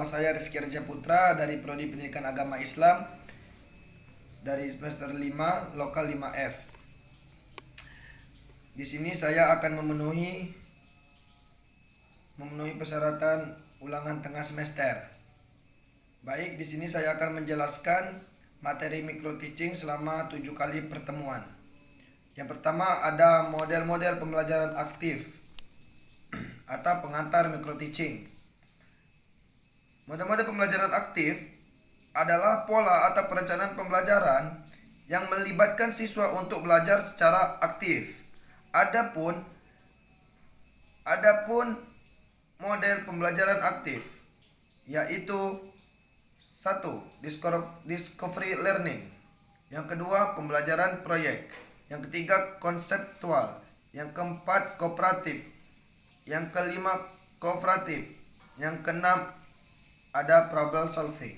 saya Rizky Raja Putra dari Prodi Pendidikan Agama Islam dari semester 5 lokal 5F. Di sini saya akan memenuhi persyaratan ulangan tengah semester. Baik, di sini saya akan menjelaskan materi micro teaching selama 7 kali pertemuan. Yang pertama ada model-model pembelajaran aktif atau pengantar micro teaching. Model-model pembelajaran aktif adalah pola atau perencanaan pembelajaran yang melibatkan siswa untuk belajar secara aktif. Adapun model pembelajaran aktif yaitu 1. Discovery learning. Yang kedua, pembelajaran proyek. Yang ketiga, konseptual. Yang keempat, kooperatif. Yang kelima, kooperatif. Yang keenam, ada problem solving.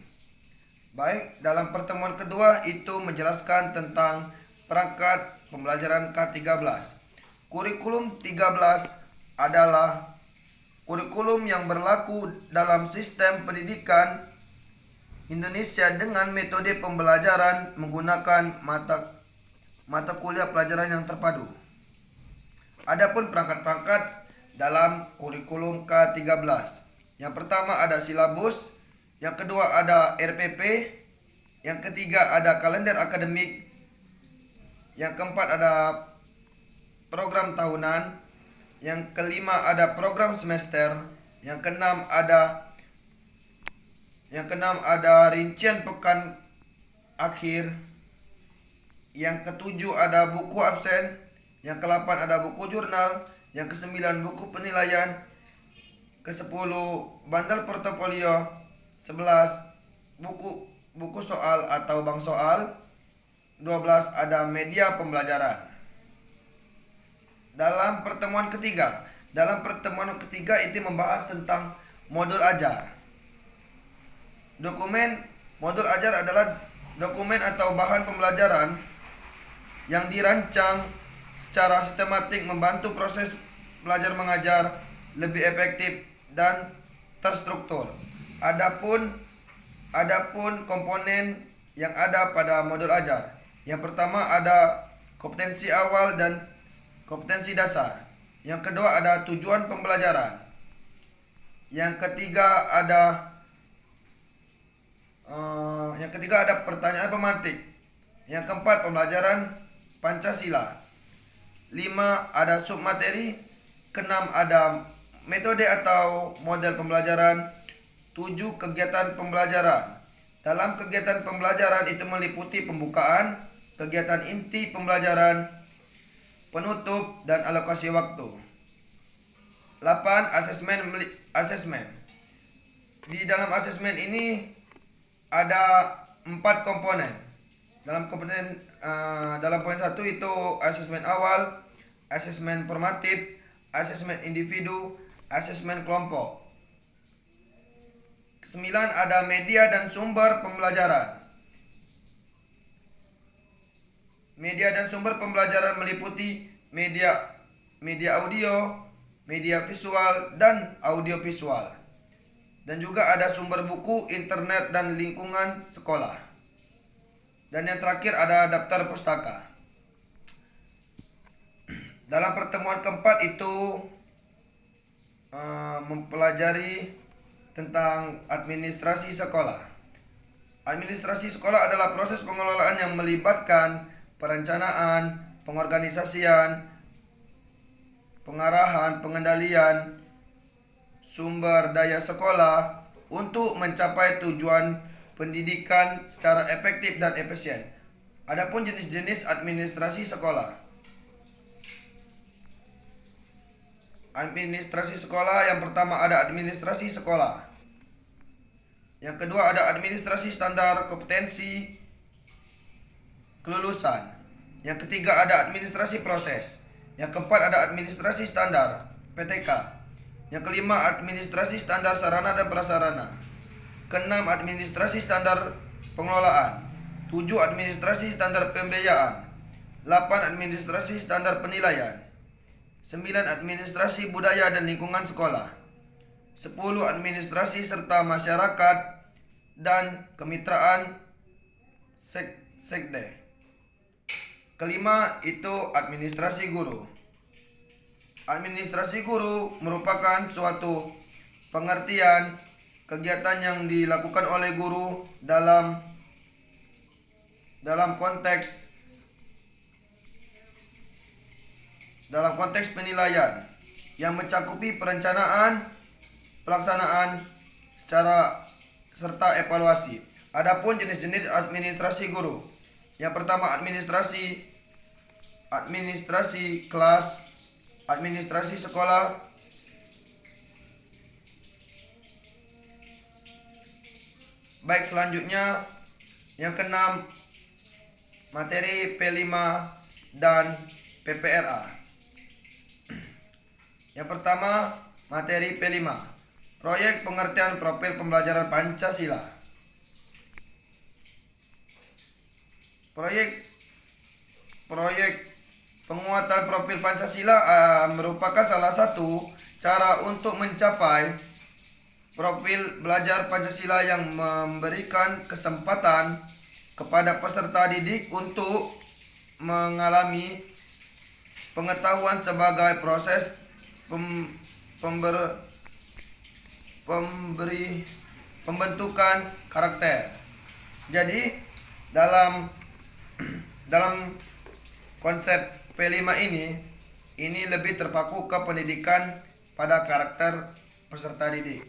Baik, dalam pertemuan kedua itu menjelaskan tentang perangkat pembelajaran K13. Kurikulum 13 adalah kurikulum yang berlaku dalam sistem pendidikan Indonesia dengan metode pembelajaran menggunakan mata kuliah pelajaran yang terpadu. Adapun perangkat-perangkat dalam kurikulum K13. Yang pertama ada silabus, yang kedua ada RPP, yang ketiga ada kalender akademik, yang keempat ada program tahunan, yang kelima ada program semester, yang keenam ada rincian pekan akhir, yang ketujuh ada buku absen, yang ke-8 ada buku jurnal, yang ke-9 buku penilaian, ke-10 bundle portofolio, 11 buku soal atau bank soal, 12 ada media pembelajaran. Dalam pertemuan ketiga itu membahas tentang modul ajar. Modul ajar adalah dokumen atau bahan pembelajaran yang dirancang secara sistematik membantu proses belajar mengajar lebih efektif dan terstruktur. Adapun komponen yang ada pada modul ajar. Yang pertama ada kompetensi awal dan kompetensi dasar. Yang kedua ada tujuan pembelajaran. Yang ketiga ada pertanyaan pemantik. Yang keempat pembelajaran Pancasila. 5 ada submateri. Keenam ada metode atau model pembelajaran. 7 kegiatan pembelajaran. Dalam kegiatan pembelajaran itu meliputi pembukaan, kegiatan inti pembelajaran, penutup, dan alokasi waktu. 8 asesmen. Di dalam asesmen ini ada 4 komponen. Dalam poin 1 itu asesmen awal, asesmen formatif, asesmen individu, asesmen kelompok. 9 ada media dan sumber pembelajaran. Media dan sumber pembelajaran meliputi media audio, media visual, dan audio visual. Dan juga ada sumber buku, internet, dan lingkungan sekolah. Dan yang terakhir ada daftar pustaka. Dalam pertemuan keempat itu mempelajari tentang administrasi sekolah. Administrasi sekolah adalah proses pengelolaan yang melibatkan perencanaan, pengorganisasian, pengarahan, pengendalian sumber daya sekolah untuk mencapai tujuan pendidikan secara efektif dan efisien. Adapun jenis-jenis administrasi sekolah. Administrasi sekolah yang pertama ada administrasi sekolah. Yang kedua ada administrasi standar kompetensi kelulusan. Yang ketiga ada administrasi proses. Yang keempat ada administrasi standar PTK. Yang kelima administrasi standar sarana dan prasarana. Keenam administrasi standar pengelolaan. 7 administrasi standar pembiayaan. 8 administrasi standar penilaian. 9 administrasi budaya dan lingkungan sekolah. 10 administrasi serta masyarakat dan kemitraan sekde. Kelima itu administrasi guru. Administrasi guru merupakan suatu pengertian kegiatan yang dilakukan oleh guru dalam konteks penilaian yang mencakupi perencanaan, pelaksanaan, serta evaluasi. Adapun jenis-jenis administrasi guru. Yang pertama administrasi kelas, administrasi sekolah, baik. Selanjutnya yang keenam materi P5 dan PPRA. Yang pertama materi P5, proyek pengertian profil pembelajaran Pancasila. Proyek penguatan profil Pancasila merupakan salah satu cara untuk mencapai profil belajar Pancasila yang memberikan kesempatan kepada peserta didik untuk mengalami pengetahuan sebagai proses pembentukan karakter. Jadi dalam konsep P5 ini lebih terpaku ke pendidikan pada karakter peserta didik.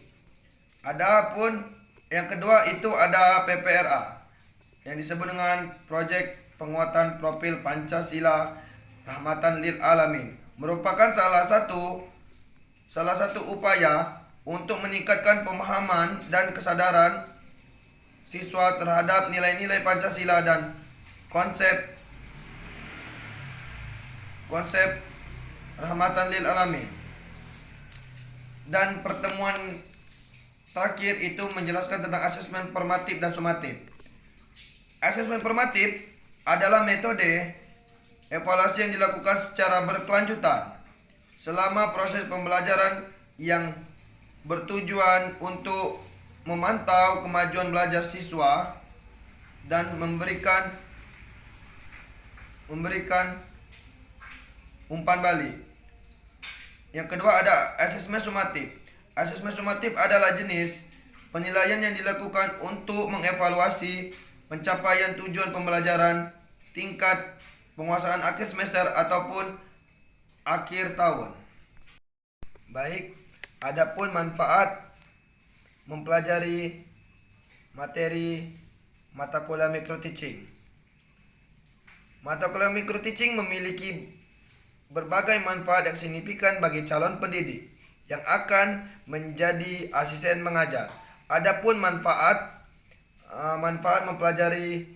Adapun yang kedua itu ada PPRA yang disebut dengan proyek penguatan profil Pancasila rahmatan lil alamin, merupakan salah satu upaya untuk meningkatkan pemahaman dan kesadaran siswa terhadap nilai-nilai Pancasila dan konsep rahmatan lil alamin. Dan pertemuan terakhir itu menjelaskan tentang asesmen formatif dan sumatif. Asesmen formatif adalah metode evaluasi yang dilakukan secara berkelanjutan selama proses pembelajaran yang bertujuan untuk memantau kemajuan belajar siswa dan memberikan umpan balik. Yang kedua ada asesmen sumatif. Asesmen sumatif adalah jenis penilaian yang dilakukan untuk mengevaluasi pencapaian tujuan pembelajaran tingkat penguasaan akhir semester ataupun akhir tahun. Baik, adapun manfaat mempelajari materi mata kuliah micro teaching. Mata kuliah micro teaching memiliki berbagai manfaat yang signifikan bagi calon pendidik yang akan menjadi asisten mengajar. Adapun manfaat mempelajari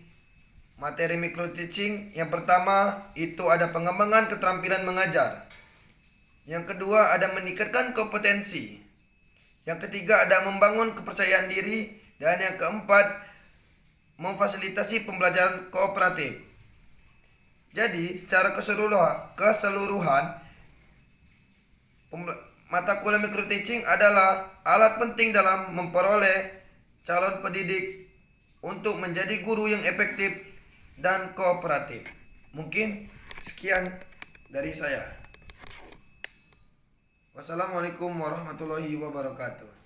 materi micro teaching, yang pertama itu ada pengembangan keterampilan mengajar. Yang kedua ada meningkatkan kompetensi. Yang ketiga ada membangun kepercayaan diri, dan yang keempat memfasilitasi pembelajaran kooperatif. Jadi secara keseluruhan mata kuliah micro teaching adalah alat penting dalam memperoleh calon pendidik untuk menjadi guru yang efektif dan kooperatif. Mungkin sekian dari saya. Wassalamualaikum warahmatullahi wabarakatuh.